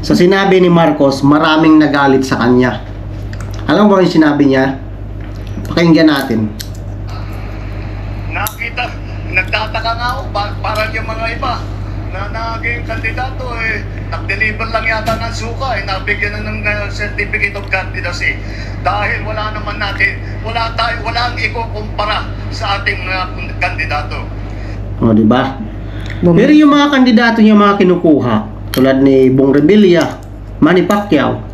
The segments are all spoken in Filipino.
Sa sinabi ni Marcos, maraming nagalit sa kanya. Alam mo ba yung sinabi niya? Pakinggan natin. Nakita, nagtataka nga ako, parang yung mga iba na naging kandidato nag-deliver lang yata ng suka nabigyan na ng certificate of candidacy dahil wala naman natin, walang ikukumpara sa ating kandidato. O, di ba? Pero yung mga kandidato niya, mga kinukuha, tulad ni Bong Revilla, Manny Pacquiao,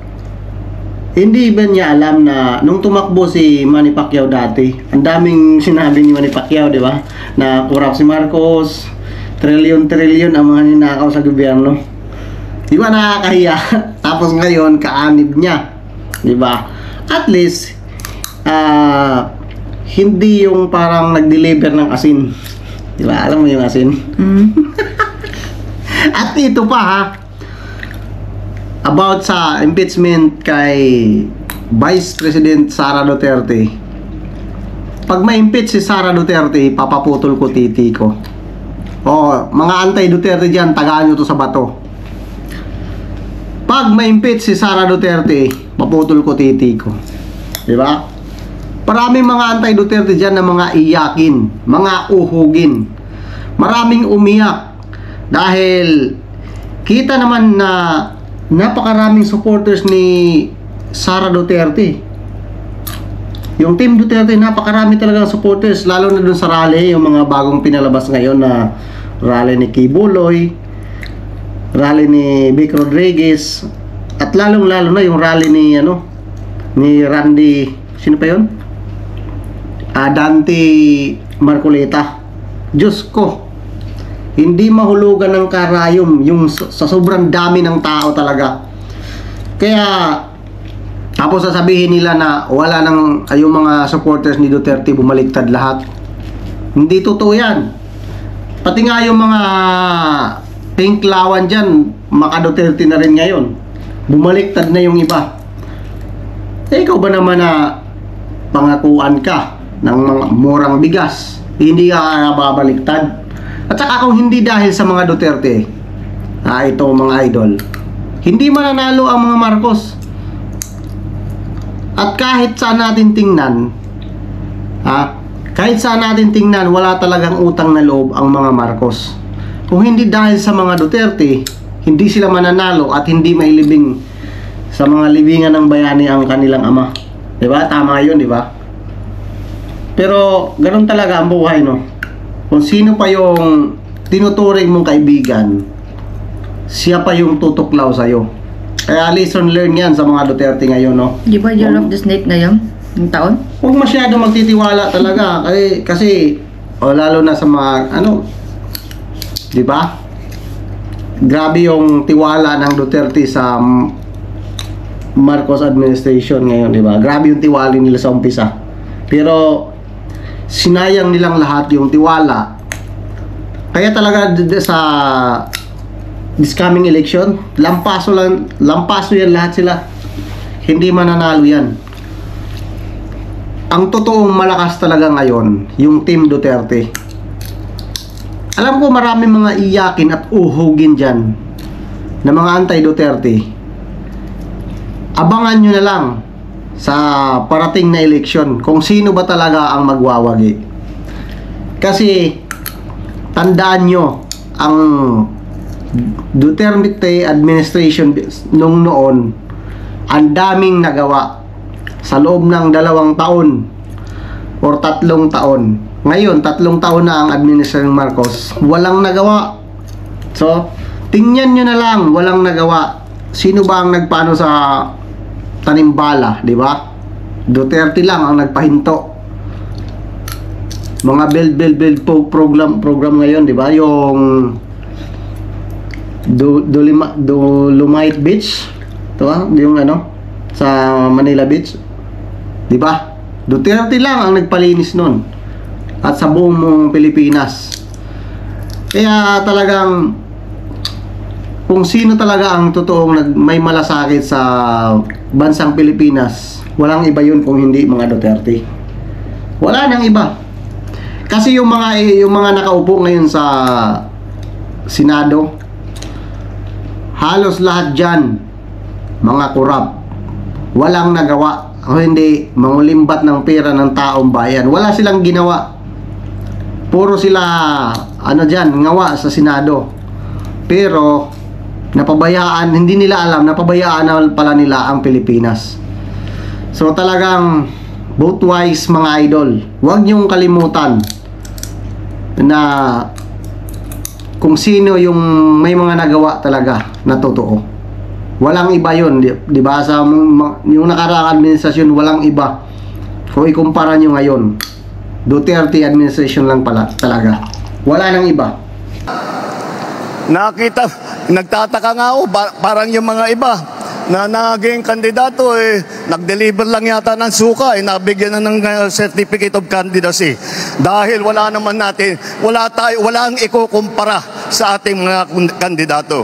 hindi ba niya alam na nung tumakbo si Manny Pacquiao dati, ang daming sinabi ni Manny Pacquiao, di ba? Na kurap si Marcos, trilyon-trilyon ang mga ninakaw sa gobyerno. Di ba nakakahiya? Tapos ngayon, kaanib niya. Di ba? At least, hindi yung parang nag-deliver ng asin. Di ba? Alam mo yung asin? At ito pa ha, about sa impeachment kay Vice President Sara Duterte. Pag ma-impeach si Sara Duterte, papaputol ko titi ko. Mga anti-Duterte dyan, tagaan nyo to sa bato. Pag ma-impeach si Sara Duterte, paputol ko titi ko. Diba? Maraming mga anti-Duterte dyan na mga iyakin, mga uhugin. Maraming umiyak. Dahil kita naman na napakaraming supporters ni Sara Duterte. Yung Team Duterte, napakarami talagang supporters, lalo na dun sa rally, yung mga bagong pinalabas ngayon na rally ni Kibuloy, rally ni Vic Rodriguez, at lalong-lalo na yung rally ni ni Randy, sino pa yun? Dante Marcoleta. Diyos ko, hindi mahulugan ng karayom yung sa sobrang dami ng tao talaga. Kaya tapos sasabihin nila na wala nang yung mga supporters ni Duterte bumaliktad lahat. Hindi totoo yan. Pati nga yung mga pinklawan dyan, maka Duterte na rin ngayon. Bumaliktad na yung iba. Ikaw ba naman na pangakuan ka ng mga murang bigas, hindi ka babaliktad? At saka kung hindi dahil sa mga Duterte, ito mga idol, hindi mananalo ang mga Marcos. At kahit saan natin tingnan, kahit saan natin tingnan, wala talagang utang na loob ang mga Marcos. Kung hindi dahil sa mga Duterte, hindi sila mananalo at hindi mailibing sa mga libingan ng bayani ang kanilang ama. Diba? Tama yun, diba? Pero ganun talaga ang buhay, no? Kung sino pa yung tinuturing mong kaibigan, siya pa yung tutuklaw sa'yo. Kaya lesson learn yan sa mga Duterte ngayon, no? Di ba Year of the Snake ngayon? Yung taon? Huwag masyado magtitiwala talaga. Kasi lalo na sa mga, di ba? Grabe yung tiwala ng Duterte sa Marcos administration ngayon, di ba? Grabe yung tiwala nila sa umpisa. Pero sinayang nilang lahat yung tiwala. Kaya talaga sa this coming election, lampaso yan lahat sila. Hindi mananalo yan. Ang totoong malakas talaga ngayon, yung Team Duterte. Alam ko maraming mga iyakin at uhugin dyan na mga anti-Duterte. Abangan nyo na lang sa parating na eleksyon kung sino ba talaga ang magwawagi. Kasi tandaan nyo, ang Duterte administration nung noon, ang daming nagawa sa loob ng 2 taon or 3 taon. Ngayon, 3 taon na ang administration ng Marcos, walang nagawa. So, tingnan nyo na lang, walang nagawa. Sino ba ang nagpaano sa tanimbala, di ba? Duterte lang ang nagpahinto. Mga build program ngayon, di ba? Yung Dolomite Beach, diba? Yung sa Manila Beach, di ba? Duterte lang ang nagpalinis nun at sa buong Pilipinas. Kaya talagang kung sino talaga ang totoong may malasakit sa bansang Pilipinas, walang iba yun kung hindi mga Duterte. Wala nang iba. Kasi yung mga nakaupo ngayon sa Senado, halos lahat dyan, mga kurap. Walang nagawa. O hindi, mangulimbat ng pera ng taong bayan. Wala silang ginawa. Puro sila, dyan, ngawa sa Senado. Pero, napabayaan, hindi nila alam, napabayaan na pala nila ang Pilipinas. So talagang, both wise mga idol, huwag niyong kalimutan na kung sino yung may mga nagawa talaga na totoo. Walang iba yun, di ba? Sa yung nakaraang administrasyon, walang iba. Kung ikumpara nyo ngayon, Duterte administration lang pala talaga. Wala nang iba. Nakita, nagtataka nga ako, parang yung mga iba na naging kandidato, nag-deliver lang yata ng suka, nabigyan na ng certificate of candidacy. Dahil wala naman natin, walang ikukumpara sa ating mga kandidato.